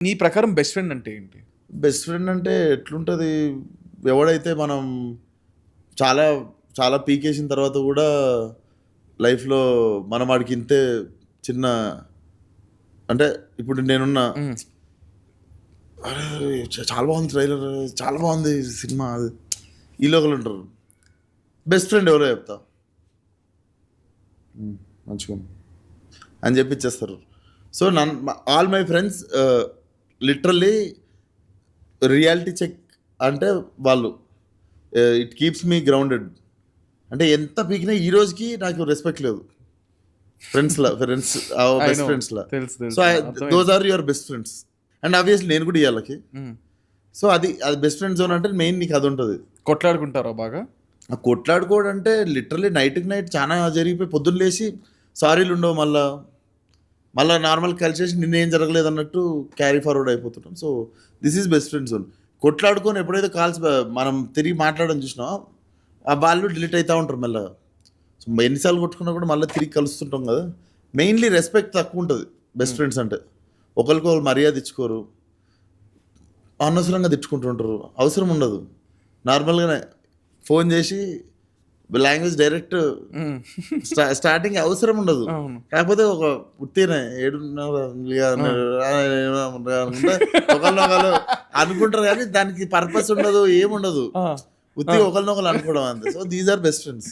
నీ ప్రకారం best friend అంటే ఏంటి? బెస్ట్ ఫ్రెండ్ అంటే ఎట్లుంటుంది, ఎవడైతే మనం చాలా చాలా పీకేసిన తర్వాత కూడా లైఫ్లో మనం వాడికి ఇంతే చిన్న అంటే ఇప్పుడు నేనున్నా "అరే, చాలా బాగుంది ట్రైలర్, చాలా బాగుంది సినిమా, అది వీళ్ళు ఒకరు ఉంటారు. బెస్ట్ ఫ్రెండ్ ఎవరో చెప్తా, మంచిగా అని చెప్పి ఇచ్చేస్తారు. So all my friends literally reality check అంటే వాళ్ళు ఇట్ కీప్స్ మీ గ్రౌండెడ్. అంటే ఎంత పీకినా ఈ రోజుకి నాకు రెస్పెక్ట్ లేదు ఫ్రెండ్స్లా, బెస్ట్ ఫ్రెండ్స్లా. So those are your best friends. And obviously నేను కూడా ఇవ్వాలకి. సో అది బెస్ట్ ఫ్రెండ్ జోన్ అంటే మెయిన్ నీకు అది ఉంటుంది. కొట్లాడుకుంటారా బాగా? కొట్లాడుకోవడం అంటే లిటరల్లీ నైట్కి నైట్ చాలా జరిగిపోయి పొద్దున్న లేచి సారీలు ఉండవు, మళ్ళీ నార్మల్ కలిసేసి నిన్నేం జరగలేదు అన్నట్టు క్యారీ ఫార్వర్డ్ అయిపోతుంటాం. So this is best friend zone. కొట్లాడుకొని ఎప్పుడైతే కాల్స్ మనం తిరిగి మాట్లాడడం చూసినా ఆ వాళ్ళు డిలీట్ అవుతూ ఉంటారు మళ్ళీ. సో ఎన్నిసార్లు కొట్టుకున్నా కూడా మళ్ళీ తిరిగి కలుస్తుంటాం కదా. మెయిన్లీ రెస్పెక్ట్ తక్కువ ఉంటుంది బెస్ట్ ఫ్రెండ్స్ అంటే. ఒకరికొకరు మర్యాద ఇచ్చుకోరు, అనవసరంగా తిట్టుకుంటుంటారు, అవసరం ఉండదు. నార్మల్గానే ఫోన్ చేసి లాంగ్వేజ్ డైరెక్ట్ స్టార్టింగ్ అవసరం ఉండదు. కాకపోతే ఒక ఉత్తీనే ఒకళ్ళు అనుకుంటారు కానీ దానికి పర్పస్ ఉండదు, ఏముండదు. ఉత్తి ఒకరినొకరు అనుకోవడం అంతే. So these are best friends.